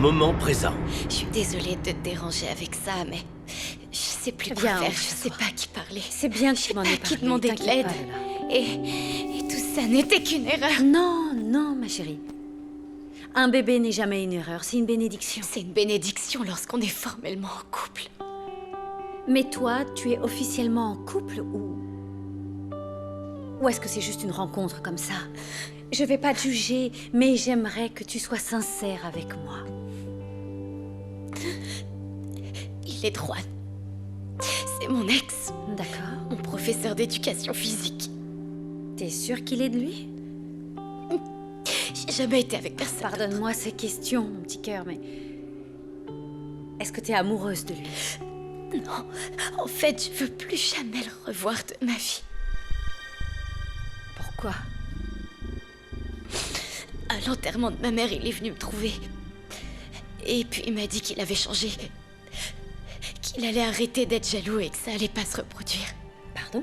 Moment présent. Je suis désolée de te déranger avec ça, mais je sais plus quoi Viens, faire, on je se sais pas à qui parler. C'est bien que Je tu sais m'en pas aies à qui parlé. demander de t'inquiète l'aide. pas, Lola. Et tout ça n'était qu'une erreur. Non, non, ma chérie. Un bébé n'est jamais une erreur, c'est une bénédiction. C'est une bénédiction lorsqu'on est formellement en couple. Mais toi, tu es officiellement en couple ou... Ou est-ce que c'est juste une rencontre comme ça? Je vais pas te juger, mais j'aimerais que tu sois sincère avec moi. Il est droit. C'est mon ex, D'accord. mon professeur d'éducation physique. T'es sûre qu'il est de lui? J'ai jamais été avec personne. Pardonne-moi ces questions, mon petit cœur, mais... Est-ce que t'es amoureuse de lui? Non, en fait, je veux plus jamais le revoir de ma vie. Pourquoi? À l'enterrement de ma mère, il est venu me trouver. Et puis il m'a dit qu'il avait changé. Qu'il allait arrêter d'être jaloux et que ça allait pas se reproduire. Pardon?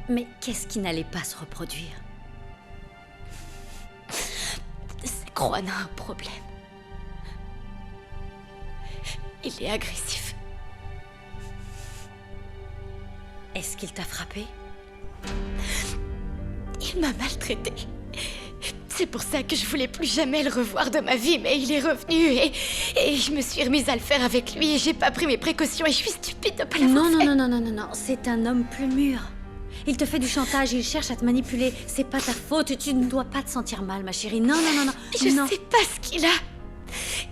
Mais qu'est-ce qui n'allait pas se reproduire? C'est que Juan a un problème. Il est agressif. Est-ce qu'il t'a frappé? Il m'a maltraitée. C'est pour ça que je voulais plus jamais le revoir de ma vie, mais il est revenu et je me suis remise à le faire avec lui et j'ai pas pris mes précautions et je suis stupide de pas l'avoir Non, fait. non, non, non, non, non, non, c'est un homme plus mûr. Il te fait du chantage, il cherche à te manipuler. C'est pas ta faute, tu ne dois pas te sentir mal, ma chérie. Non, non, non, non. Je non. sais pas ce qu'il a.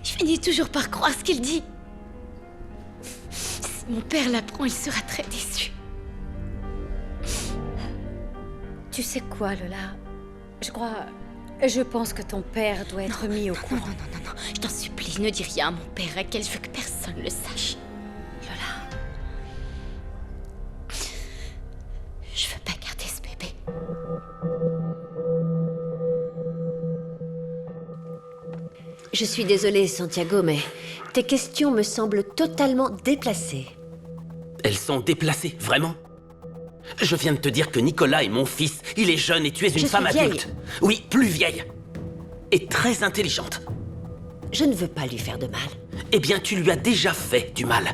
Je finis toujours par croire ce qu'il dit. Si mon père l'apprend, il sera très déçu. Tu sais quoi, Lola? Je pense que ton père doit être mis au Non, courant. non, non, non, non, je t'en supplie, ne dis rien à mon père, Raquel, je veux que personne le sache. Lola, Je veux pas garder ce bébé. Je suis désolée, Santiago, mais tes questions me semblent totalement déplacées. Elles sont déplacées, vraiment? Je viens de te dire que Nicolas est mon fils. Il est jeune et tu es une Je femme suis vieille. adulte. Oui, plus vieille. Et très intelligente. Je ne veux pas lui faire de mal. Eh bien, tu lui as déjà fait du mal.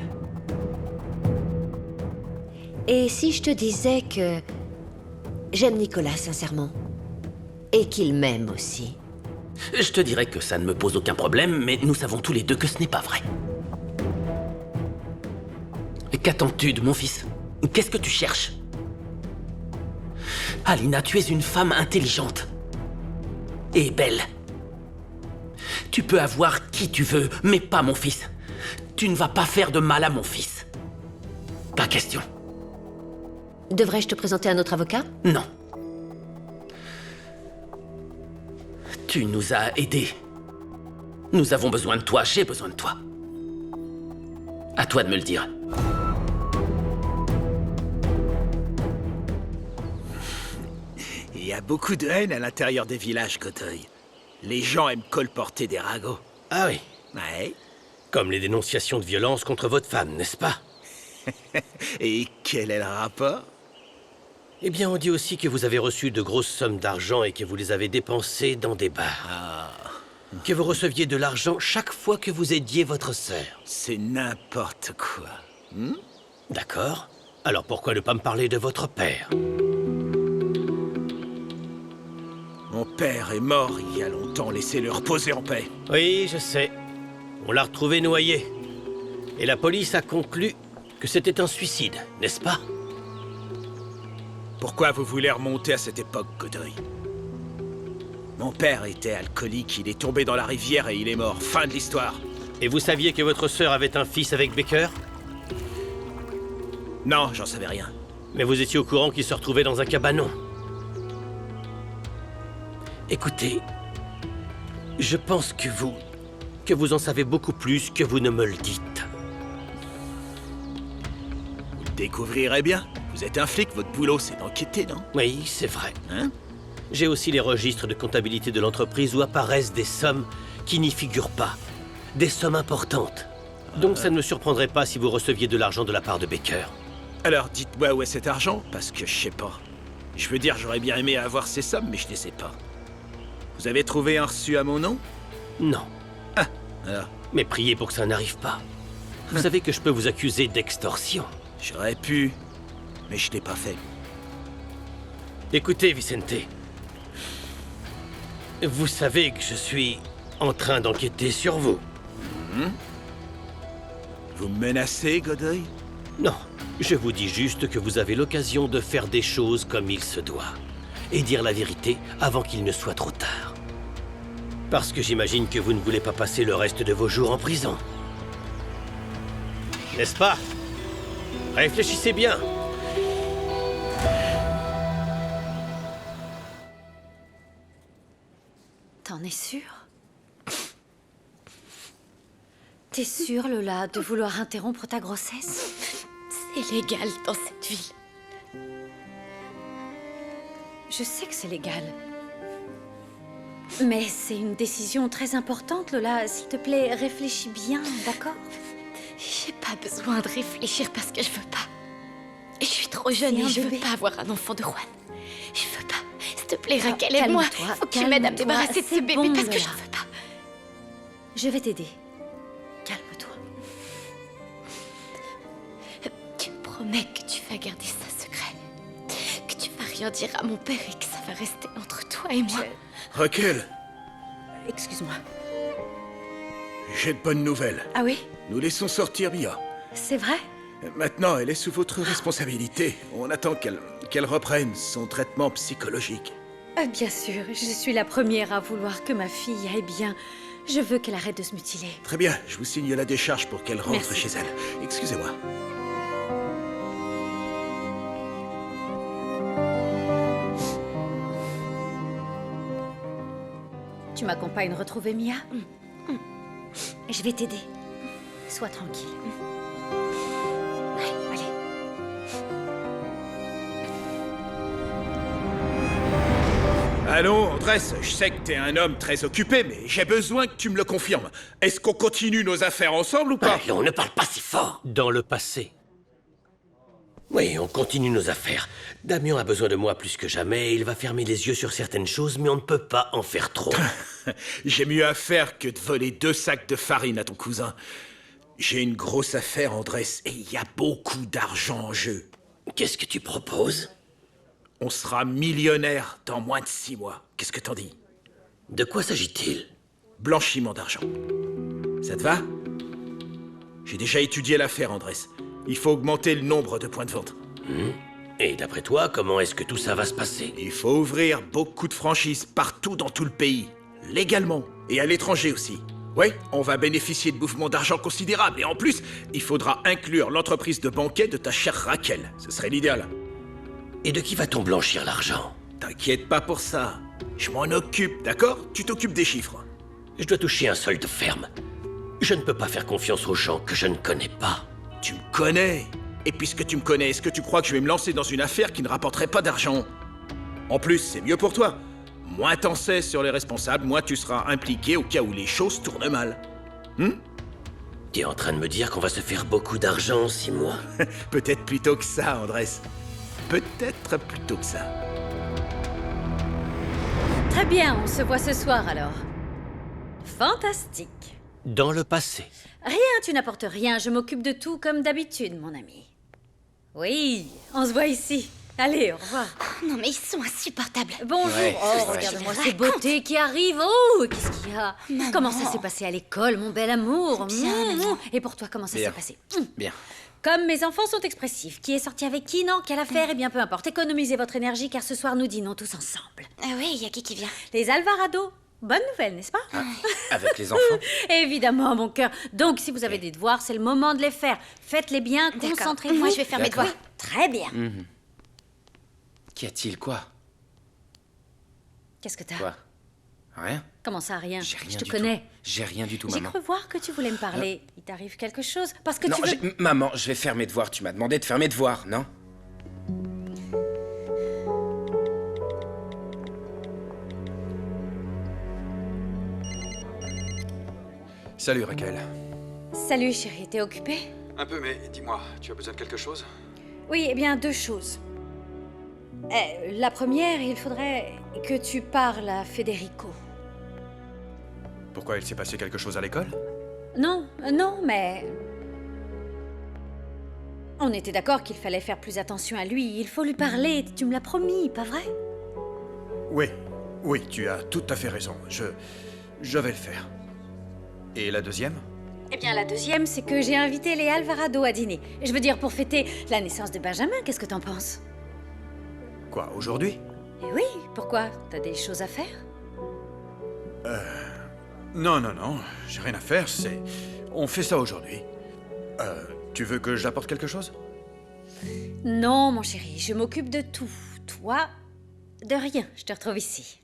Et si je te disais que j'aime Nicolas sincèrement, et qu'il m'aime aussi? Je te dirais que ça ne me pose aucun problème, mais nous savons tous les deux que ce n'est pas vrai. Qu'attends-tu de mon fils? Qu'est-ce que tu cherches? Alina, tu es une femme intelligente. Et belle. Tu peux avoir qui tu veux, mais pas mon fils. Tu ne vas pas faire de mal à mon fils. Pas question. Devrais-je te présenter un autre avocat? Non. Tu nous as aidés. Nous avons besoin de toi, j'ai besoin de toi. À toi de me le dire. Il y a beaucoup de haine à l'intérieur des villages, Kotoy. Les gens aiment colporter des ragots. Ah oui, Ouais. comme les dénonciations de violence contre votre femme, n'est-ce pas? Et quel est le rapport? Eh bien, on dit aussi que vous avez reçu de grosses sommes d'argent et que vous les avez dépensées dans des bars. Que vous receviez de l'argent chaque fois que vous aidiez votre sœur. C'est n'importe quoi. D'accord. Alors pourquoi ne pas me parler de votre père? Mon père est mort il y a longtemps, laissez-le reposer en paix. Oui, je sais. On l'a retrouvé noyé. Et la police a conclu que c'était un suicide, n'est-ce pas? Pourquoi vous voulez remonter à cette époque, Kotoy? Mon père était alcoolique, il est tombé dans la rivière et il est mort. Fin de l'histoire. Et vous saviez que votre sœur avait un fils avec Baker? Non, j'en savais rien. Mais vous étiez au courant qu'il se retrouvait dans un cabanon. Écoutez, je pense que vous en savez beaucoup plus que vous ne me le dites. Vous le découvrirez bien. Vous êtes un flic, votre boulot c'est d'enquêter, non? Oui, c'est vrai. Hein? J'ai aussi les registres de comptabilité de l'entreprise où apparaissent des sommes qui n'y figurent pas. Des sommes importantes. Donc ça ne me surprendrait pas si vous receviez de l'argent de la part de Baker. Alors dites-moi où est cet argent, parce que je sais pas. Je veux dire, j'aurais bien aimé avoir ces sommes, mais je ne les sais pas. Vous avez trouvé un reçu à mon nom? Non. Alors, Mais priez pour que ça n'arrive pas. Vous savez que je peux vous accuser d'extorsion. j'aurais pu, mais je l'ai pas fait. Écoutez, Vicente. Vous savez que je suis en train d'enquêter sur vous. Vous me menacez, Godoy? Non, je vous dis juste que vous avez l'occasion de faire des choses comme il se doit. Et dire la vérité avant qu'il ne soit trop tard. Parce que j'imagine que vous ne voulez pas passer le reste de vos jours en prison. N'est-ce pas? Réfléchissez bien. T'en es sûr? T'es sûr, Lola, de vouloir interrompre ta grossesse? C'est légal dans cette ville. Je sais que c'est légal. Mais c'est une décision très importante, Lola. S'il te plaît, réfléchis bien, d'accord? J'ai pas besoin de réfléchir parce que je veux pas. Je suis trop jeune C'est et un je veux bébé. pas avoir un enfant de Juan. Je veux pas. S'il te plaît, Raquel, aide-moi. calme-toi, Faut que tu m'aides à me calme-toi. débarrasser de ce C'est bébé bon, parce que Lola. je veux pas. Je vais t'aider. Calme-toi. Tu me promets que tu vas garder ça secret. Que tu vas rien dire à mon père et que ça va rester entre toi et moi. Raquel, Excuse-moi. j'ai de bonnes nouvelles. Ah oui? Nous laissons sortir Mia. C'est vrai? Maintenant, elle est sous votre responsabilité. On attend qu'elle reprenne son traitement psychologique. Ah, bien sûr, je suis la première à vouloir que ma fille aille bien. Je veux qu'elle arrête de se mutiler. Très bien, je vous signe la décharge pour qu'elle rentre Merci. chez elle. Excusez-moi. Tu m'accompagnes retrouver Mia? Je vais t'aider. Sois tranquille. Ouais, allez. Allons, Andrés, je sais que t'es un homme très occupé, mais j'ai besoin que tu me le confirmes. Est-ce qu'on continue nos affaires ensemble ou pas? Allons, ne parle pas si fort. Dans le passé. Oui, on continue nos affaires. Damien a besoin de moi plus que jamais. Il va fermer les yeux sur certaines choses, mais on ne peut pas en faire trop. J'ai mieux à faire que de voler 2 sacs de farine à ton cousin. J'ai une grosse affaire, Andrés, et il y a beaucoup d'argent en jeu. Qu'est-ce que tu proposes? On sera millionnaire dans moins de 6 mois. Qu'est-ce que t'en dis? De quoi s'agit-il? Blanchiment d'argent. Ça te va? J'ai déjà étudié l'affaire, Andrés. Il faut augmenter le nombre de points de vente. Et d'après toi, comment est-ce que tout ça va se passer? Il faut ouvrir beaucoup de franchises partout dans tout le pays. Légalement. Et à l'étranger aussi. Oui, on va bénéficier de mouvements d'argent considérables. Et en plus, il faudra inclure l'entreprise de banquet de ta chère Raquel. Ce serait l'idéal. Et de qui va-t-on blanchir l'argent? T'inquiète pas pour ça. Je m'en occupe, d'accord? Tu t'occupes des chiffres. Je dois toucher un solde ferme. Je ne peux pas faire confiance aux gens que je ne connais pas. Tu me connais. Et puisque tu me connais, est-ce que tu crois que je vais me lancer dans une affaire qui ne rapporterait pas d'argent? En plus, c'est mieux pour toi. Moins t'en sais sur les responsables, moins tu seras impliqué au cas où les choses tournent mal. Tu es en train de me dire qu'on va se faire beaucoup d'argent en 6 mois? Peut-être plutôt que ça, Andrés. Peut-être plutôt que ça. Très bien, on se voit ce soir alors. Fantastique. Dans le passé. Rien, tu n'apportes rien, je m'occupe de tout comme d'habitude, mon ami. Oui, on se voit ici. Allez, au revoir. Non mais ils sont insupportables. Bonjour. Ouais, Oh, c'est vrai. regarde-moi Je te ces beautés qui arrivent. Oh, qu'est-ce qu'il y a? Maman. Comment ça s'est passé à l'école, mon bel amour? Bien, maman. Et pour toi, comment ça s'est Bien. passé? Bien. Comme mes enfants sont expressifs, qui est sorti avec qui? Non, quelle affaire? Eh bien, peu importe. Économisez votre énergie, car ce soir, nous dînons tous ensemble. Ah oui, il y a qui vient? Les Alvarado. Bonne nouvelle, n'est-ce pas? Avec les enfants? Évidemment, mon cœur. Donc, si vous avez des devoirs, c'est le moment de les faire. Faites-les bien, D'accord. concentrez-vous. Moi, je vais faire mes D'accord. devoirs. Très bien. Qu'y a-t-il, quoi? Qu'est-ce que t'as? Quoi? Rien? Comment ça, rien? J'ai rien Je te du connais. tout. J'ai rien du tout, J'ai maman. cru voir que tu voulais me parler. Il t'arrive quelque chose? Parce que Non, tu veux... maman, je vais faire mes devoirs. Tu m'as demandé de faire mes devoirs, non? Salut Raquel. Salut, chérie. T'es occupée? Un peu, mais dis-moi, tu as besoin de quelque chose? Oui, eh bien, 2 choses. La première, il faudrait que tu parles à Federico. Pourquoi il s'est passé quelque chose à l'école? Non, non, mais... On était d'accord qu'il fallait faire plus attention à lui. Il faut lui parler, tu me l'as promis, pas vrai? Oui, oui, tu as tout à fait raison. Je vais le faire. Et la deuxième? Eh bien, la deuxième, c'est que j'ai invité les Alvarado à dîner. Je veux dire, pour fêter la naissance de Benjamin, qu'est-ce que t'en penses? Quoi, aujourd'hui? Eh oui, pourquoi? T'as des choses à faire? Non, non, non, j'ai rien à faire, c'est... On fait ça aujourd'hui. Tu veux que j'apporte quelque chose? Non, mon chéri, je m'occupe de tout. Toi, de rien. Je te retrouve ici.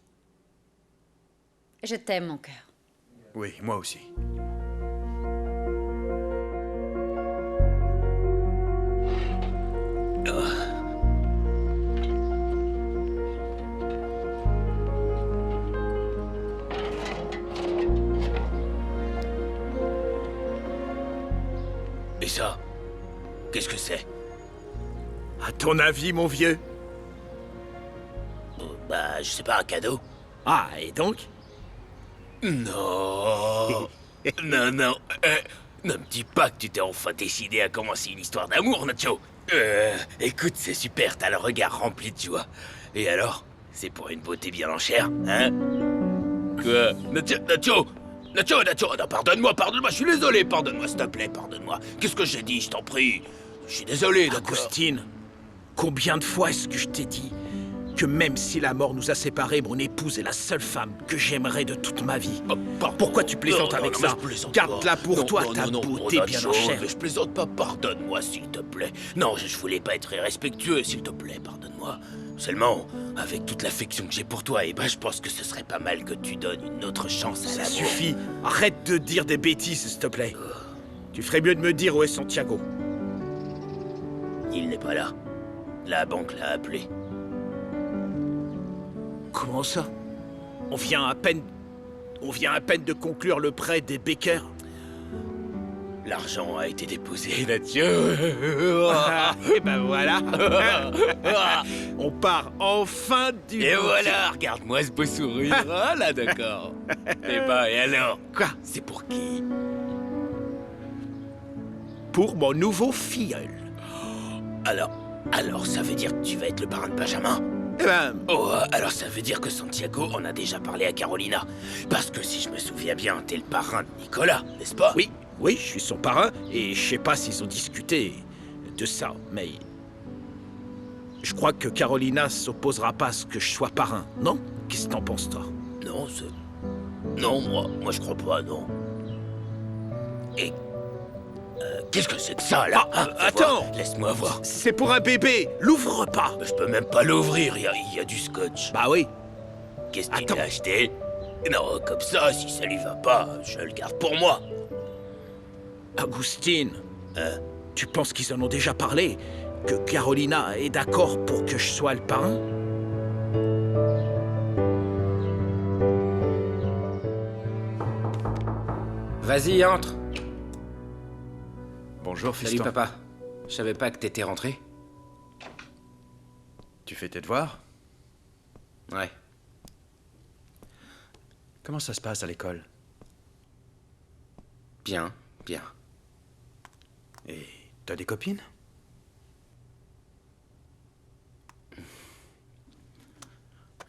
Je t'aime, mon cœur. Oui, moi aussi. Et ça? Qu'est-ce que c'est? À ton avis, mon vieux? Bah, je sais pas, un cadeau? Ah, et donc? Non. Non, non. Ne me dis pas que tu t'es enfin décidé à commencer une histoire d'amour, Nacho. Écoute, c'est super, t'as le regard rempli de joie. Et alors? C'est pour une beauté bien en chair, hein? Quoi? Nacho! Non, pardonne-moi, je suis désolé, pardonne-moi, s'il te plaît, pardonne-moi. Qu'est-ce que j'ai dit, je t'en prie? Je suis désolé, d'accord? Augustine, combien de fois est-ce que je t'ai dit que même si la mort nous a séparés, mon épouse est la seule femme que j'aimerais de toute ma vie? Pourquoi tu plaisantes avec ça? Garde-la pour toi, ta beauté bien en chair. Je plaisante pas, pardonne-moi, s'il te plaît. Non, je voulais pas être irrespectueux, s'il te plaît, pardonne-moi. Seulement, avec toute l'affection que j'ai pour toi, je pense que ce serait pas mal que tu donnes une autre chance à Ça l'amour. suffit. Arrête de dire des bêtises, s'il te plaît. Tu ferais mieux de me dire où est Santiago. Il n'est pas là. La banque l'a appelé. Comment ça? On vient à peine de conclure le prêt des Baker. L'argent a été déposé, Nacho. Et ben voilà. On part enfin du... Et voilà, regarde-moi ce beau sourire. Ah là, d'accord. Eh ben, et alors? Quoi? C'est pour qui? Pour mon nouveau filleul. Alors ça veut dire que tu vas être le parrain de Benjamin? Eh ben... Oh, alors ça veut dire que Santiago en a déjà parlé à Carolina. Parce que si je me souviens bien, t'es le parrain de Nicolas, n'est-ce pas? Oui, je suis son parrain, et je sais pas s'ils ont discuté de ça, mais... Je crois que Carolina s'opposera pas à ce que je sois parrain, non? Qu'est-ce que t'en penses, toi? Non, Non, moi je crois pas, non. Et... qu'est-ce que c'est que ça, là? Ah, Fais attends! voir. Laisse-moi voir. C'est pour un bébé! L'ouvre pas! Je peux même pas l'ouvrir, il y a du scotch. Bah oui. Qu'est-ce qu'il attends. t'a acheté? Non, comme ça, si ça lui va pas, je le garde pour moi. Augustine, tu penses qu'ils en ont déjà parlé? Que Carolina est d'accord pour que je sois le parrain? Vas-y, entre. Bonjour, Salut, fiston. papa. Je savais pas que t'étais rentré. Tu fais tes devoirs? Ouais. Comment ça se passe à l'école? Bien, bien. Et t'as des copines?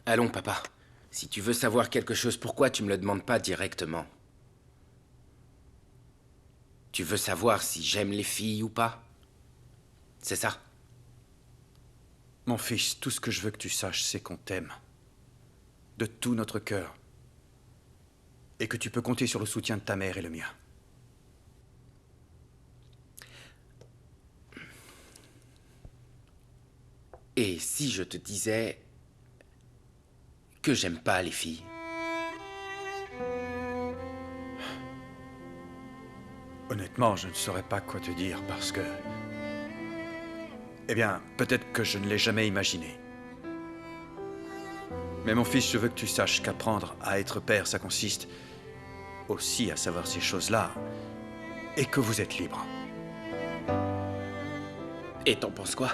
Allons, papa. Si tu veux savoir quelque chose, pourquoi tu me le demandes pas directement? Tu veux savoir si j'aime les filles ou pas? C'est ça? Mon fils, tout ce que je veux que tu saches, c'est qu'on t'aime. De tout notre cœur. Et que tu peux compter sur le soutien de ta mère et le mien. Et si je te disais que j'aime pas les filles? Honnêtement, je ne saurais pas quoi te dire parce que... Eh bien, peut-être que je ne l'ai jamais imaginé. Mais mon fils, je veux que tu saches qu'apprendre à être père, ça consiste aussi à savoir ces choses-là. Et que vous êtes libre. Et t'en penses quoi?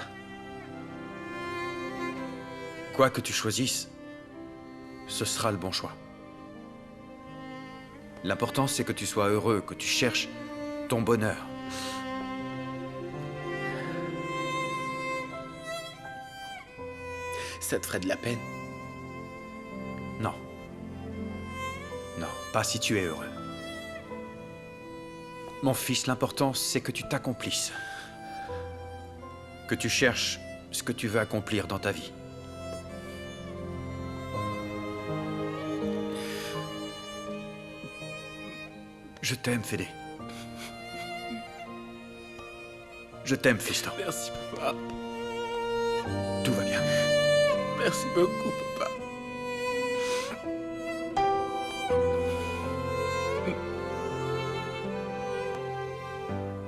Quoi que tu choisisses, ce sera le bon choix. L'important, c'est que tu sois heureux, que tu cherches ton bonheur. Ça te ferait de la peine? Non. Non, pas si tu es heureux. Mon fils, l'important, c'est que tu t'accomplisses. Que tu cherches ce que tu veux accomplir dans ta vie. Je t'aime, Fédé. Je t'aime, fiston. Merci, papa. Tout va bien. Merci beaucoup, papa.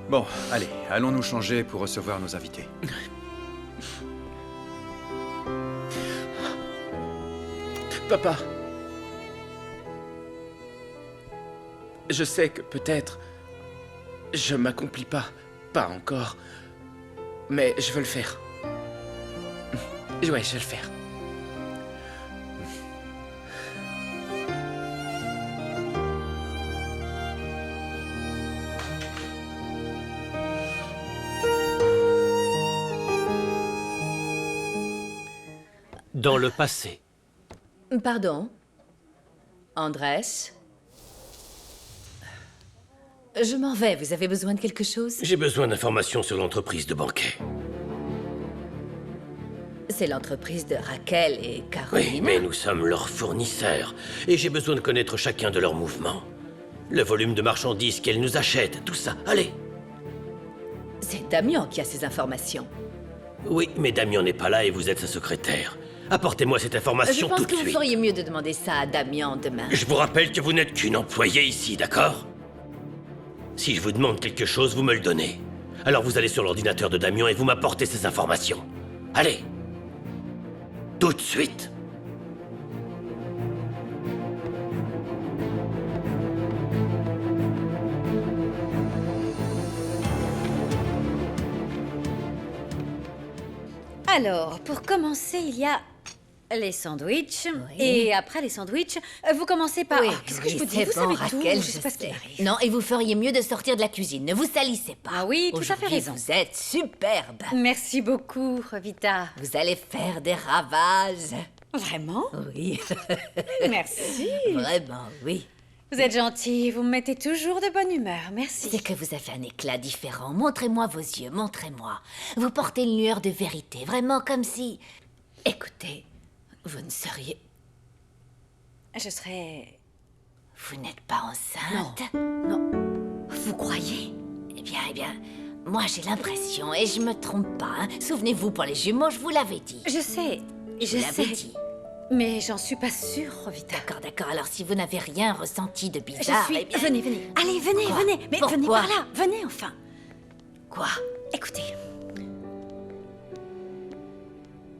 Bon, allez, allons nous changer pour recevoir nos invités. Papa. Je sais que peut-être je m'accomplis pas encore, mais je veux le faire. Ouais, je vais le faire. Dans le passé. Pardon? Andrés? Je m'en vais, vous avez besoin de quelque chose? J'ai besoin d'informations sur l'entreprise de Banquet. C'est l'entreprise de Raquel et Oui, Caroline. mais nous sommes leurs fournisseurs. Et j'ai besoin de connaître chacun de leurs mouvements. Le volume de marchandises qu'elles nous achètent, tout ça. Allez. C'est Damien qui a ces informations. Oui, mais Damien n'est pas là et vous êtes sa secrétaire. Apportez-moi cette Je information pense tout que de vous suite. feriez mieux de demander ça à Damien demain. Je vous rappelle que vous n'êtes qu'une employée ici, d'accord? Si je vous demande quelque chose, vous me le donnez. Alors vous allez sur l'ordinateur de Damien et vous m'apportez ces informations. Allez. Tout de suite. Alors, pour commencer, il y a les sandwichs. Oui. Et après les sandwichs, vous commencez par... Oui, Ah, qu'est-ce que je vous dis? c'est Vous bon, savez tout, Raquel, je sais pas ce qui arrive. Non, et vous feriez mieux de sortir de la cuisine. Ne vous salissez pas. Ah oui, tout à fait Aujourd'hui, raison. Vous êtes superbe. Merci beaucoup, Rovita. Vous allez faire des ravages. Vraiment? Oui, Merci. vraiment, oui. Vous êtes gentil, vous me mettez toujours de bonne humeur, merci. C'est que vous avez un éclat différent. Montrez-moi vos yeux, montrez-moi. Vous portez une lueur de vérité, vraiment comme si... Écoutez, vous ne seriez... Je serais... Vous n'êtes pas enceinte? Non. Vous croyez? Eh bien, moi j'ai l'impression, et je me trompe pas, hein. Souvenez-vous, pour les jumeaux, je vous l'avais dit. Je sais, Je je l'avais sais. dit. Mais j'en suis pas sûre, Rovita. D'accord, alors si vous n'avez rien ressenti de Je bizarre, suis... eh bien... Venez, venez. Allez, venez, Quoi? venez. Mais Pourquoi? venez par là, venez enfin. Quoi? Écoutez.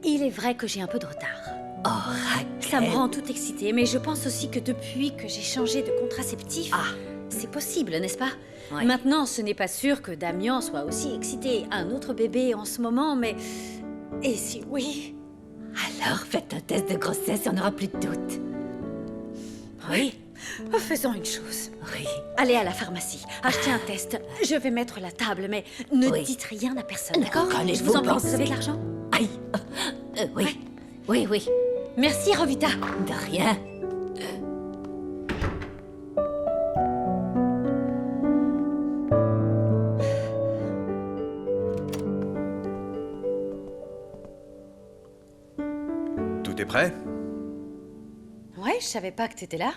Il est vrai que j'ai un peu de retard. Oh, Raquel. Ça me rend toute excitée, mais je pense aussi que depuis que j'ai changé de contraceptif, Ah. c'est possible, n'est-ce pas? Ouais. Maintenant, ce n'est pas sûr que Damien soit aussi excité. Un autre bébé en ce moment, mais... Et si oui? Alors, faites un test de grossesse et on n'aura plus de doute. Oui, Faisons une chose. oui. Allez à la pharmacie, achetez un test. Je vais mettre la table, mais ne Oui. dites rien à personne, d'accord? Qu'en Je êtes-vous vous en prie, pensé? vous avez de l'argent? Aïe. Oui. Oui, oui. Merci, Rovita. De rien. Tout est prêt? Ouais, je savais pas que t'étais là.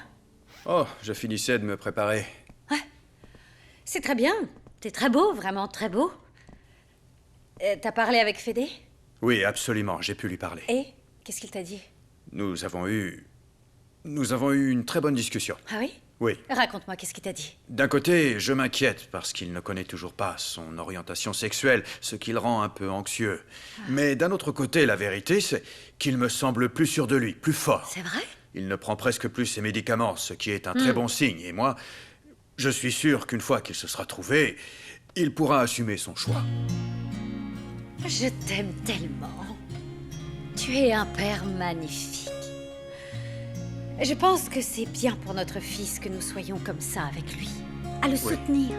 Oh, je finissais de me préparer. C'est très bien. T'es très beau, vraiment très beau. T'as parlé avec Fédé? Oui, absolument, j'ai pu lui parler. Et qu'est-ce qu'il t'a dit? Nous avons eu une très bonne discussion. Ah oui? Oui. Raconte-moi, qu'est-ce qu'il t'a dit? D'un côté, je m'inquiète parce qu'il ne connaît toujours pas son orientation sexuelle, ce qui le rend un peu anxieux. Mais d'un autre côté, la vérité, c'est qu'il me semble plus sûr de lui, plus fort. C'est vrai? Il ne prend presque plus ses médicaments, ce qui est un très bon signe. Et moi, je suis sûr qu'une fois qu'il se sera trouvé, il pourra assumer son choix. Je t'aime tellement. Tu es un père magnifique. Je pense que c'est bien pour notre fils que nous soyons comme ça avec lui. À le soutenir.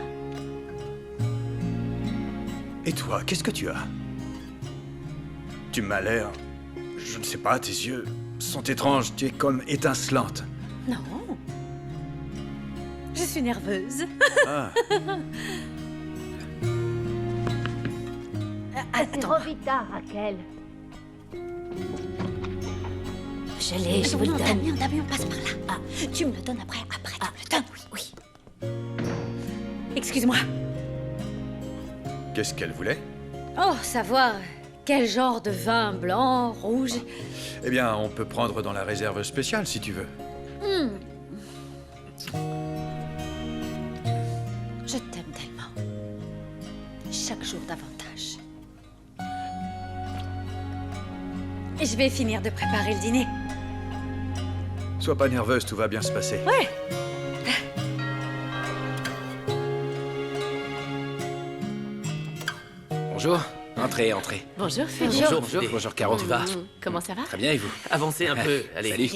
Et toi, qu'est-ce que tu as? Tu m'as l'air... Je ne sais pas, tes yeux sont étranges. Tu es comme étincelante. Non. Je suis nerveuse. Ah, C'est trop vite tard, Raquel. Je l'ai, je vous le donne. Damien, passe par là. Ah. Tu me le donnes après, tu me le donnes, oui. Excuse-moi. qu'est-ce qu'elle voulait? Oh, savoir quel genre de vin, blanc, rouge. Eh bien, on peut prendre dans la réserve spéciale, si tu veux. Je t'aime tellement. Chaque jour davantage. Et je vais finir de préparer le dîner. Sois pas nerveuse, tout va bien se passer. Ouais. Bonjour. Entrez, entrez. Bonjour, Philippe. Bonjour, Bonjour, Philippe. bonjour, Caro. Tu vas? Comment ça va? Très bien, et vous? Avancez un peu, allez. Salut.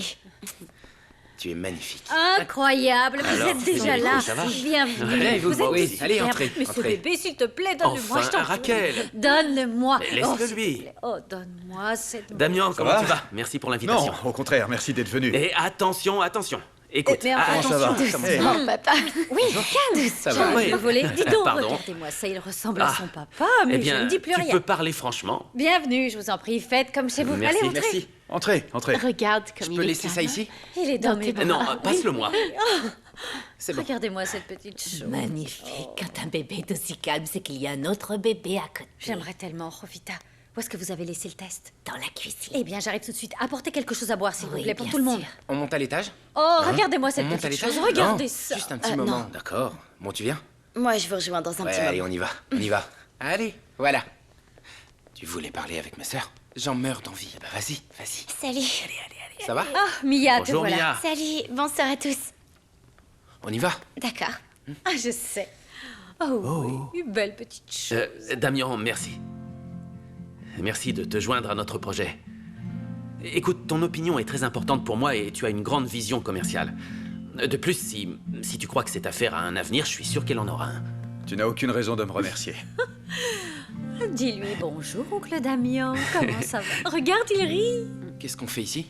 Tu es magnifique. Incroyable, vous Alors, êtes déjà là. ça va? Bienvenue. Bien, et vous? Vous êtes Oui, superbe. allez, entrez, Mais ce entrez. bébé, s'il te plaît, donne-le-moi. Enfin, je t'en prie. Raquel. Donne-le-moi. Mais laisse-le s'il te lui. plaît. Oh, donne-moi cette... Damien, comment va tu vas? Merci pour Non, l'invitation. au contraire, merci d'être venu. Et attention, attention. Écoute, Mais enfin, Comment ça va? Hey. Oh, papa. Oui, calme. Ça J'ai va. envie de le voler. Dis donc, Pardon. regardez-moi ça, il ressemble à Ah. son papa, mais eh bien, je ne dis plus tu rien. peux parler franchement. Bienvenue, je vous en prie, faites comme chez vous. Merci. Allez, entrez. Merci. Entrez, entrez. Regarde comme Je il peux est laisser ça calme. ici? Il est dans mes bras. Non, passe-le-moi. C'est bon. Regardez-moi cette petite chose. Magnifique. Quand un bébé est aussi calme, c'est qu'il y a un autre bébé à côté. J'aimerais tellement, Rofita. Où est-ce que vous avez laissé le test? Dans la cuisine. Eh bien, j'arrive tout de suite. Apportez quelque chose à boire, s'il vous Oui, plaît, pour bien tout le monde. sûr. On monte à l'étage? Oh, regardez-moi cette On monte à petite l'étage? chose. Regardez Non, ça. Juste un petit non. moment. D'accord. Bon, tu viens? Moi, je vous rejoins dans un Ouais, petit allez, moment. on y va. On y va. Allez, voilà. Tu voulais parler avec ma sœur? J'en meurs d'envie. Bah, vas-y, vas-y. Salut. Ça va? Ah, Mia, te Bonjour, voilà. Mia. Salut. Bonsoir à tous. On y va? D'accord. Ah, je sais. Oh, oui, une belle petite chose. Damien, merci. Merci de te joindre à notre projet. Écoute, ton opinion est très importante pour moi et tu as une grande vision commerciale. De plus, si tu crois que cette affaire a un avenir, je suis sûr qu'elle en aura un. Tu n'as aucune raison de me remercier. Dis-lui bonjour, oncle Damien. Comment ça va? Regarde, il rit. Qu'est-ce qu'on fait ici?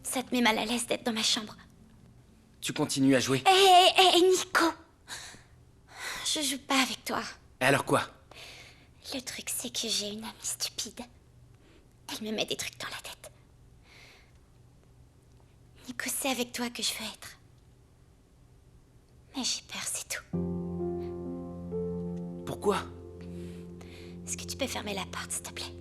Ça te met mal à l'aise d'être dans ma chambre. Tu continues à jouer? Hé, Nico. Je joue pas avec toi. Alors quoi? Le truc, c'est que j'ai une amie stupide. Elle me met des trucs dans la tête. Nico, c'est avec toi que je veux être. Mais j'ai peur, c'est tout. Pourquoi? Est-ce que tu peux fermer la porte, s'il te plaît?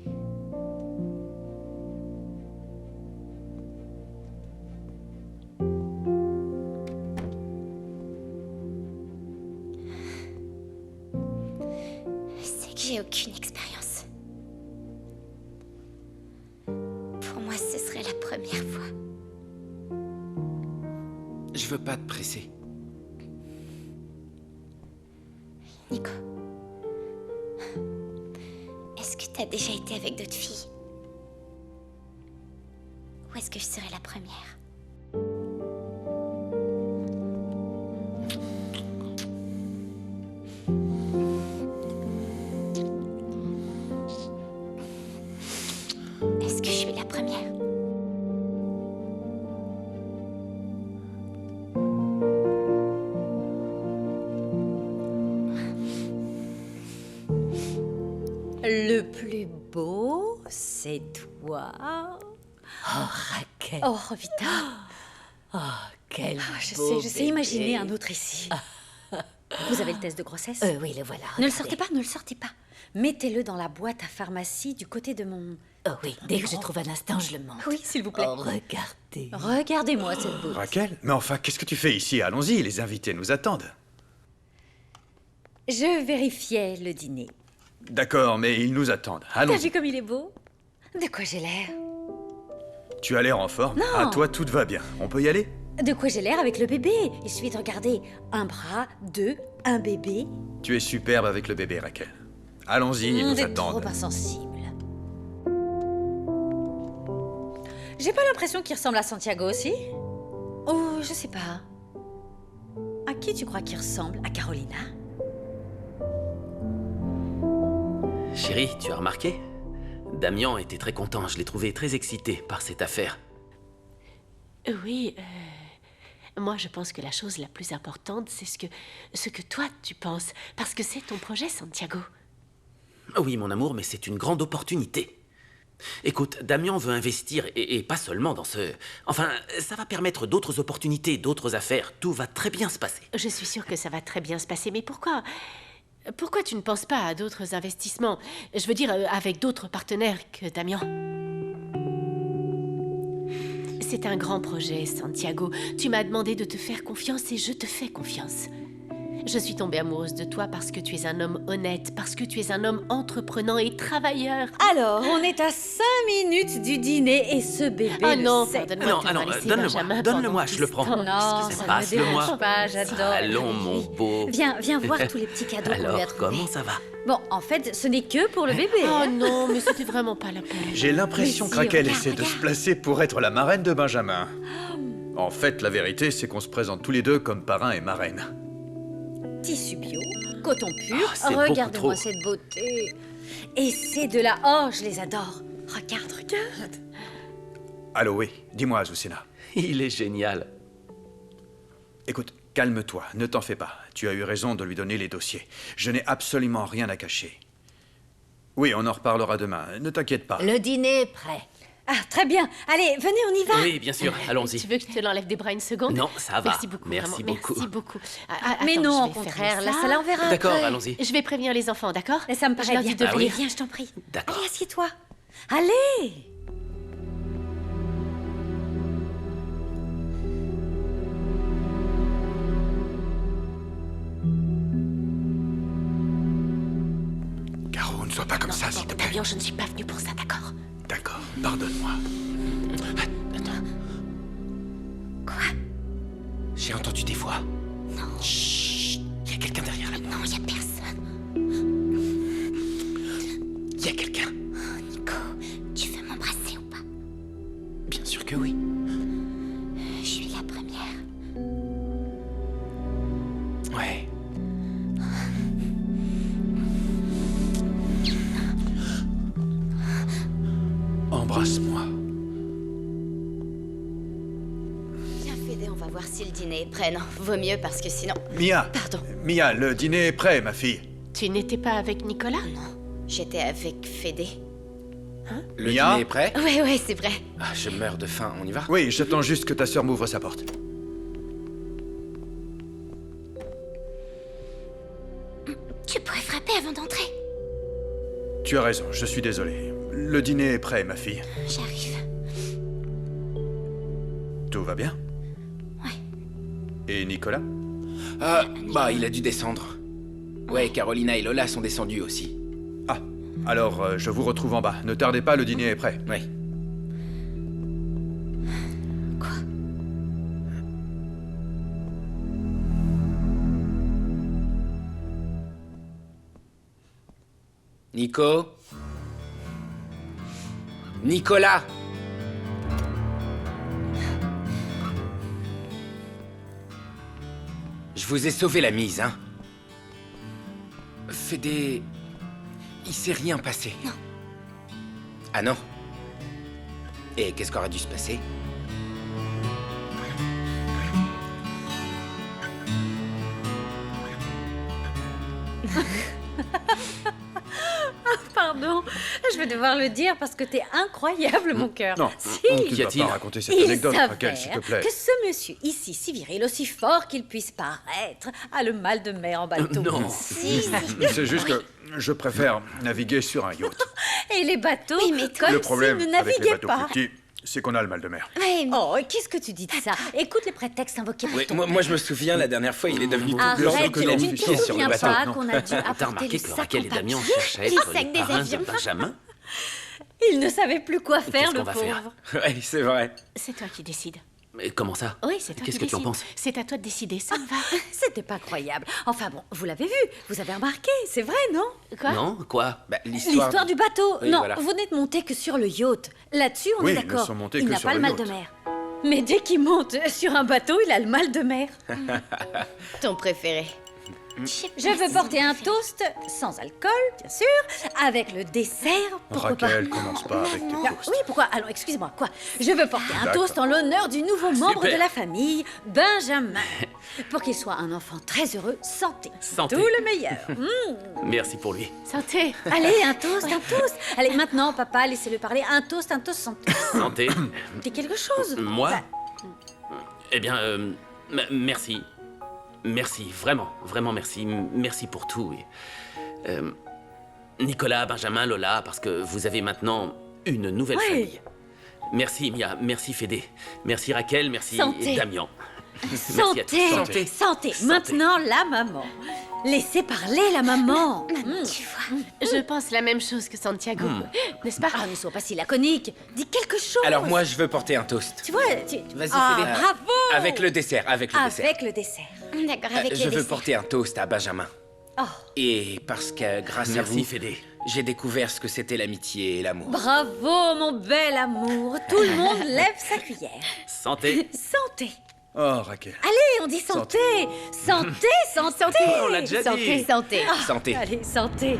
C'est que j'ai aucune expérience. Pour moi, ce serait la première fois. Je veux pas te presser. Nico, est-ce que t'as déjà été avec d'autres filles? Ou est-ce que je serai la première? Est-ce que je suis la première? Le plus beau, c'est toi. Oh, Raquel. Oh, Rofita. Oh, quel Ah, je beau sais, bébé. imaginer un autre ici. Vous avez le test de grossesse? Oui, le voilà. Ne le regardez. sortez pas, ne le sortez pas. Mettez-le dans la boîte à pharmacie du côté de mon... Oh oui, dès que je trouve un instant, je le montre. Oui, s'il vous plaît. Oh, regardez. Regardez-moi cette beauté. Raquel? Mais enfin, qu'est-ce que tu fais ici? Allons-y, les invités nous attendent. Je vérifiais le dîner. D'accord, mais ils nous attendent. T'as Allons-y. vu comme il est beau? De quoi j'ai l'air? Tu as l'air en forme. Non. À toi, tout va bien. On peut y aller? De quoi j'ai l'air avec le bébé? Il suffit de regarder. Un bras, deux, un bébé. Tu es superbe avec le bébé, Raquel. Allons-y, ils nous T'es attendent. trop insensible. J'ai pas l'impression qu'il ressemble à Santiago aussi. Oh, je sais pas. À qui tu crois qu'il ressemble? À Carolina? Chérie, tu as remarqué? Damien était très content, je l'ai trouvé très excité par cette affaire. Oui, moi je pense que la chose la plus importante, c'est ce que toi tu penses. Parce que c'est ton projet, Santiago. Oui, mon amour, mais c'est une grande opportunité. Écoute, Damien veut investir, et pas seulement dans ce... Enfin, ça va permettre d'autres opportunités, d'autres affaires. Tout va très bien se passer. Je suis sûre que ça va très bien se passer, mais pourquoi tu ne penses pas à d'autres investissements? Je veux dire, avec d'autres partenaires que Damien. C'est un grand projet, Santiago. Tu m'as demandé de te faire confiance et je te fais confiance. Je suis tombée amoureuse de toi parce que tu es un homme honnête, parce que tu es un homme entreprenant et travailleur. Alors, on est à 5 minutes du dîner et ce bébé Oh non, le sait. pardonne-moi de t'avoir laissé Benjamin donne-le-moi, pendant je le 10 prends. ans. Non, Excusez, ça ne me passe-le-moi. dérange pas, j'adore. Allons, mon beau. Viens voir tous les petits cadeaux qu'on lui a Alors, trouvés. comment ça va? Bon, en fait, ce n'est que pour le bébé. Oh hein. non, mais c'était vraiment pas la peine. J'ai l'impression Mais si, que Raquel regarde, essaie de se regarde. placer pour être la marraine de Benjamin. En fait, la vérité, c'est qu'on se présente tous les deux comme parrain et marraine. Tissu bio, coton pur, Oh, c'est beaucoup regardez-moi trop. cette beauté. Et c'est de la... Oh, je les adore. Regarde, regarde. Allô, oui, dis-moi, Azucena. Il est génial. Écoute, calme-toi, ne t'en fais pas. Tu as eu raison de lui donner les dossiers. Je n'ai absolument rien à cacher. Oui, on en reparlera demain, ne t'inquiète pas. Le dîner est prêt. Ah, très bien. Allez, venez, on y va. Oui, bien sûr, Tu allons-y. veux que je te l'enlève des bras une seconde? Non, ça va. Merci beaucoup. Merci vraiment. beaucoup. Merci beaucoup. Mais Attends, non, je au vais contraire, fermer là, ça on verra D'accord, après. allons-y. Je vais prévenir les enfants, d'accord? Et ça me Je paraît leur bien. dis de venir. Viens, je t'en prie. D'accord. Allez, assieds-toi. Allez. Caro, ne sois pas comme Non, ça, non, s'il te plaît. Damien, je ne suis pas venue pour ça, d'accord? D'accord, pardonne-moi. J'ai entendu des voix. Non. Chut, il y a quelqu'un derrière la porte. Non, y a personne. Il y a quelqu'un. Nico, tu veux m'embrasser ou pas? Bien sûr que oui. Je suis la première. Ouais. Embrasse-moi. Viens, Fédé, on va voir si le dîner est prêt. Non, vaut mieux parce que sinon... Mia. Pardon. Mia, le dîner est prêt, ma fille. Tu n'étais pas avec Nicolas? Non, j'étais avec Fédé. Le Mia dîner est prêt? Ouais, c'est vrai. Ah, je meurs de faim, on y va? Oui, j'attends juste que ta sœur m'ouvre sa porte. Tu pourrais frapper avant d'entrer. Tu as raison, je suis désolé. Le dîner est prêt, ma fille. J'arrive. Tout va bien? Ouais. Et Nicolas? Bah, il a dû descendre. Ouais, Carolina et Lola sont descendues aussi. Ah, alors je vous retrouve en bas. Ne tardez pas, le dîner est prêt. Ouais. Quoi? Nico? Nicolas? Je vous ai sauvé la mise, hein? Fédé... Il s'est rien passé. Non. Ah non? Et qu'est-ce qu'aurait dû se passer? Pardon, je vais devoir le dire parce que t'es incroyable, mon cœur. Non, Si. tu ne Qu'y dois a-t-il pas raconter cette Il anecdote, Raquel, s'il te s'avère plaît. que ce monsieur ici, si viril, aussi fort qu'il puisse paraître, a le mal de mer en bateau. Non. Si. C'est juste que je préfère naviguer sur un yacht. Et les bateaux, Oui, mais comme Le problème s'ils ne avec les naviguaient bateaux pas. plus petits, c'est qu'on a le mal de mer. Ouais, mais... Oh, qu'est-ce que tu dis de ça? Écoute les prétextes invoqués par Ouais, ton moi je me souviens, la dernière fois, il est devenu tout blanc Arrête, que tu non, ne je te suis sûr, sur le souviens bateau. pas non. qu'on a dû T'as apporter remarqué le que sac Raquel en et Damien papier? cherchaient à Les être sacs les des parrains avions. de Benjamin? Il ne savait plus quoi faire, Qu'est-ce le qu'on va faire? pauvre. Ouais, c'est vrai. C'est toi qui décides. Mais comment ça? Oui, c'est toi Qu'est-ce qui que tu en décides. penses? C'est à toi de décider, ça me va. C'était pas croyable. Enfin bon, vous l'avez vu, vous avez remarqué, c'est vrai, non? Quoi? Non, quoi? Bah, l'histoire... L'histoire du bateau. Oui, non, voilà. vous n'êtes monté que sur le yacht. Là-dessus, on Oui, est ils ne d'accord. sont montés Il que n'a sur pas le le mal de yacht. mer. Mais dès qu'il monte sur un bateau, il a le mal de mer. Ton préféré. Je veux porter un toast sans alcool, bien sûr, avec le dessert. Pourquoi Raquel, pas commence pas avec tes Ah, toasts. oui, pourquoi? Alors, excusez-moi, quoi? Je veux porter un D'accord. toast en l'honneur du nouveau membre Super. de la famille, Benjamin. Pour qu'il soit un enfant très heureux, santé. Santé. Tout le meilleur. Merci pour lui. Santé. Allez, un toast, un toast. Allez, maintenant, papa, laissez-le parler. Un toast, santé. Santé. Dis quelque chose. Moi Bah, Eh bien, merci. Merci, vraiment, vraiment merci. Merci pour tout. Et, Nicolas, Benjamin, Lola, parce que vous avez maintenant une nouvelle Ouais. famille. Merci Mia, merci Fédé, merci Raquel, merci Santé. Damien. Merci à tous. Santé. Santé. Maintenant, la maman. Laissez parler la maman. Tu vois. Je pense la même chose que Santiago. N'est-ce pas? Ah, ne sois pas si laconique. Dis quelque chose. Alors moi, je veux porter un toast. Tu vois, Vas-y, ah, Fédé. bravo. Avec le dessert, avec le dessert. Avec le dessert. D'accord, avec Je le veux dessert. porter un toast à Benjamin. Oh, Et parce que grâce à Merci vous, Fédé. j'ai découvert ce que c'était l'amitié et l'amour. bravo, mon bel amour. Tout le monde lève sa cuillère. Santé. Santé. Oh, Raquel. Allez, on dit santé. Santé, santé. On l'a déjà Santé, dit. santé. Santé. Allez, santé.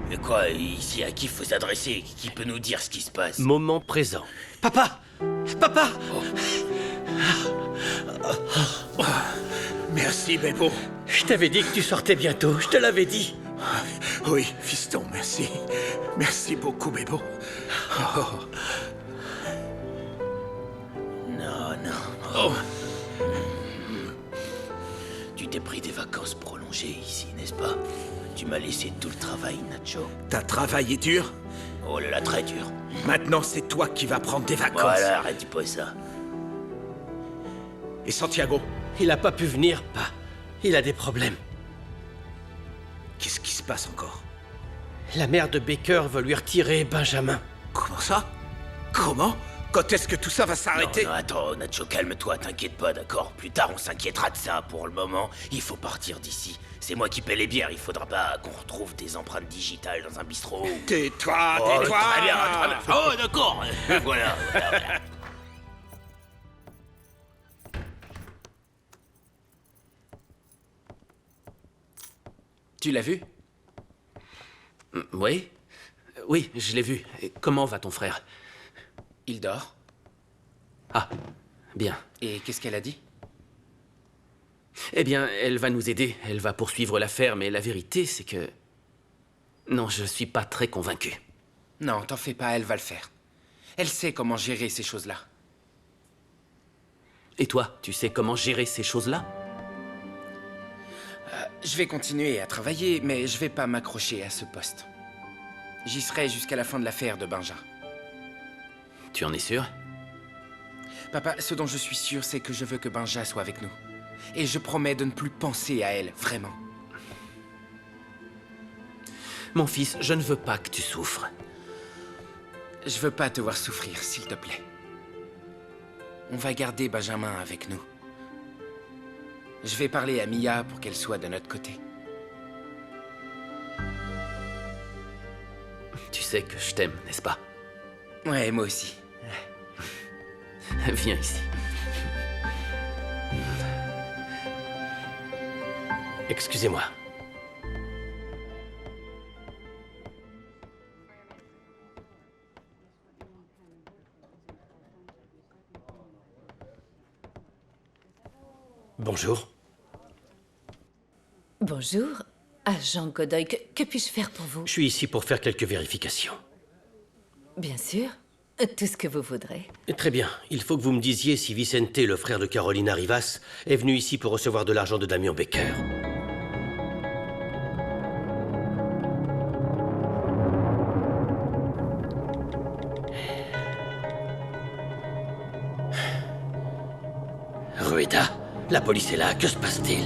Mais quoi, ici, à qui faut s'adresser? Qui peut nous dire ce qui se passe? Moment présent. Papa Papa Merci, Bebo. Je t'avais dit que tu sortais bientôt, je te l'avais dit. Oui, fiston, merci. Merci beaucoup, Bebo. Oh. Non, non. Tu t'es pris des vacances prolongées ici, n'est-ce pas? Tu m'as laissé tout le travail, Nacho. T'as travaillé dur. Oh là là, très dur. Maintenant, c'est toi qui vas prendre des vacances. Voilà, arrête pas ça. Et Santiago, Il a pas pu venir, pas. Il a des problèmes. qu'est-ce qui se passe encore? La mère de Baker veut lui retirer Benjamin. Comment ça? Comment? Quand est-ce que tout ça va s'arrêter? Non, attends, Nacho, calme-toi, t'inquiète pas, d'accord? Plus tard, on s'inquiétera de ça. Pour le moment, il faut partir d'ici. C'est moi qui paie les bières, il faudra pas qu'on retrouve des empreintes digitales dans un bistrot. Tais-toi, Oh, tais-toi! très bien, très bien. Oh, d'accord. Voilà. Tu l'as vu? Oui Oui, je l'ai vu. Et comment va ton frère? Il dort. Ah, bien. Et qu'est-ce qu'elle a dit? Eh bien, elle va nous aider. Elle va poursuivre l'affaire, mais la vérité, c'est que... Non, je suis pas très convaincu. Non, t'en fais pas, elle va le faire. Elle sait comment gérer ces choses-là. Et toi, tu sais comment gérer ces choses-là? Je vais continuer à travailler, mais je vais pas m'accrocher à ce poste. J'y serai jusqu'à la fin de l'affaire de Benja. Tu en es sûr? Papa, ce dont je suis sûr, c'est que je veux que Benja soit avec nous. Et je promets de ne plus penser à elle, vraiment. Mon fils, je ne veux pas que tu souffres. Je veux pas te voir souffrir, s'il te plaît. On va garder Benjamin avec nous. Je vais parler à Mia pour qu'elle soit de notre côté. Tu sais que je t'aime, n'est-ce pas? Ouais, moi aussi. Viens ici. Excusez-moi. Bonjour. Bonjour, agent Godoy. Que puis-je faire pour vous? Je suis ici pour faire quelques vérifications. Bien sûr, tout ce que vous voudrez. Très bien. Il faut que vous me disiez si Vicente, le frère de Carolina Rivas, est venu ici pour recevoir de l'argent de Damien Baker. Rueda, la police est là. Que se passe-t-il?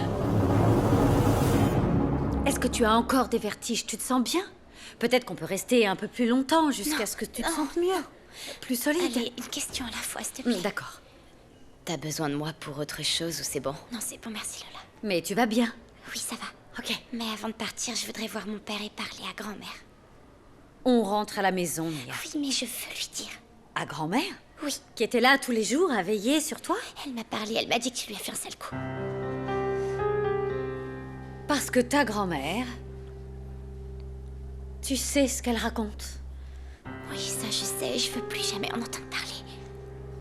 Est-ce que tu as encore des vertiges? Tu te sens bien? Peut-être qu'on peut rester un peu plus longtemps jusqu'à ce que tu te sentes mieux. Plus solide. Allez, une question à la fois, s'il te plaît. D'accord. T'as besoin de moi pour autre chose ou c'est bon? Non, c'est bon, merci Lola. Mais tu vas bien. Oui, ça va. Ok. Mais avant de partir, je voudrais voir mon père et parler à grand-mère. On rentre à la maison, Mia. Oui, mais je veux lui dire. À grand-mère? Oui. Qui était là tous les jours à veiller sur toi? Elle m'a parlé, elle m'a dit que tu lui as fait un sale coup. Parce que ta grand-mère... Tu sais ce qu'elle raconte. Oui, ça je sais, je veux plus jamais en entendre parler.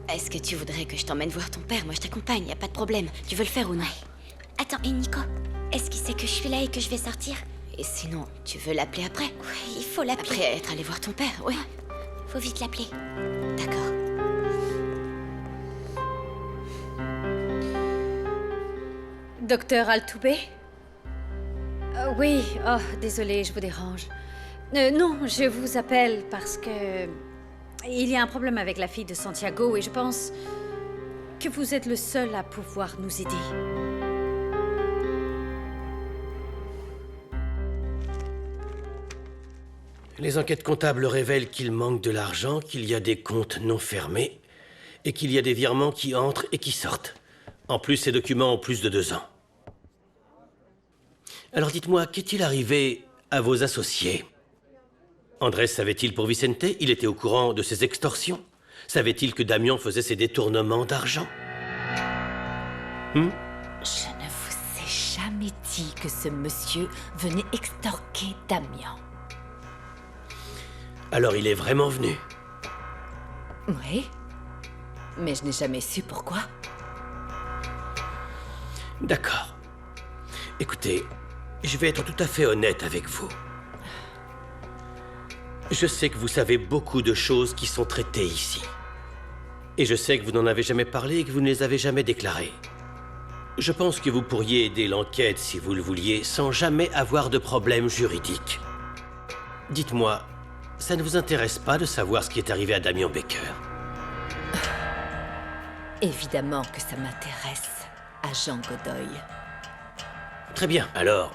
Est-ce que tu voudrais que je t'emmène voir ton père? Moi je t'accompagne, y a pas de problème. Tu veux le faire ou non? Attends, et Nico? Est-ce qu'il sait que je suis là et que je vais sortir? Et sinon, tu veux l'appeler après? Oui, il faut l'appeler. Après être allé voir ton père, ouais. Faut vite l'appeler. D'accord. Docteur Altoubé? Oui, oh, désolée, je vous dérange. Non, je vous appelle parce que... Il y a un problème avec la fille de Santiago et je pense que vous êtes le seul à pouvoir nous aider. Les enquêtes comptables révèlent qu'il manque de l'argent, qu'il y a des comptes non fermés et qu'il y a des virements qui entrent et qui sortent. En plus, ces documents ont plus de 2 ans. Alors dites-moi, qu'est-il arrivé à vos associés? Andrés savait-il pour Vicente? Il était au courant de ses extorsions? Savait-il que Damian faisait ses détournements d'argent? Je ne vous ai jamais dit que ce monsieur venait extorquer Damian. Alors il est vraiment venu? Oui, mais je n'ai jamais su pourquoi. D'accord. Écoutez, je vais être tout à fait honnête avec vous. Je sais que vous savez beaucoup de choses qui sont traitées ici. Et je sais que vous n'en avez jamais parlé et que vous ne les avez jamais déclarées. Je pense que vous pourriez aider l'enquête si vous le vouliez, sans jamais avoir de problème juridique. Dites-moi, ça ne vous intéresse pas de savoir ce qui est arrivé à Damian Baker? Évidemment que ça m'intéresse, agent Godoy. Très bien, alors,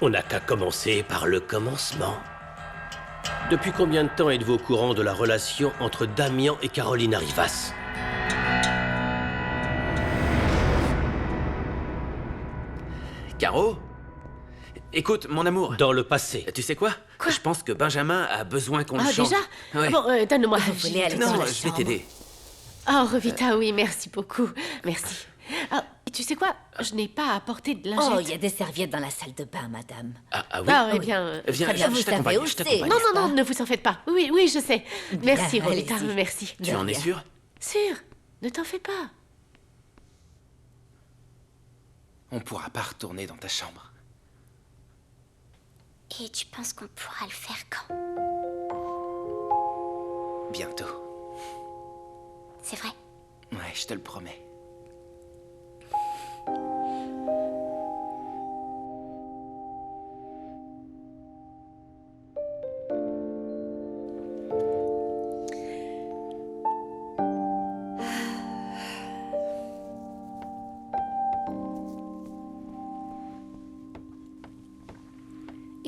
on n'a qu'à commencer par le commencement. Depuis combien de temps êtes-vous au courant de la relation entre Damian et Carolina Rivas? Caro? Écoute, mon amour. Dans le passé. Tu sais quoi? Je pense que Benjamin a besoin qu'on le Ah, change. déjà? Ouais. Bon, donne-moi. Vous voulez aller Non, dans la je vais chambre? t'aider. Oh, Revita, oui, merci beaucoup. Merci. Ah, tu sais quoi? Je n'ai pas apporté de lingette. Oh, il y a des serviettes dans la salle de bain, madame. Ah oui? Ah, eh bien... Viens, très bien, je vous t'accompagne, savez où je c'est. t'accompagne. Non, non, non, ne vous en faites pas. Oui, oui, je sais. Merci, Bien, Revita, allez-y. merci. Tu en es Bien. sûr? Sûr, ne t'en fais pas. On pourra pas retourner dans ta chambre. Et tu penses qu'on pourra le faire quand? Bientôt. C'est vrai? Ouais, je te le promets.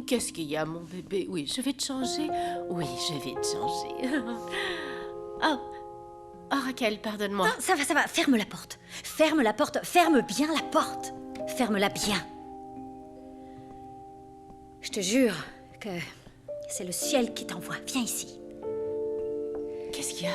Qu'est-ce qu'il y a, mon bébé? Oui, je vais te changer. Oui, je vais te changer. Oh, oh Raquel, pardonne-moi. Non, ça va, ferme la porte. Ferme la porte, ferme bien la porte. Ferme-la bien. Je te jure que c'est le ciel qui t'envoie. Viens ici. Qu'est-ce qu'il y a?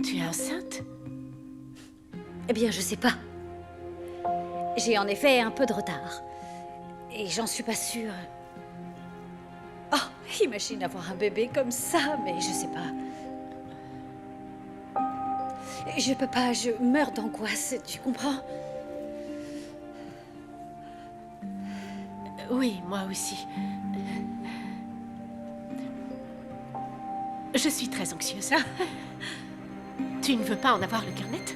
Tu es enceinte? Eh bien, je sais pas. J'ai en effet un peu de retard. Et j'en suis pas sûre. Oh, imagine avoir un bébé comme ça, mais je sais pas. Je peux pas, je meurs d'angoisse, tu comprends? Oui, moi aussi. Je suis très anxieuse. Tu ne veux pas en avoir le cœur net?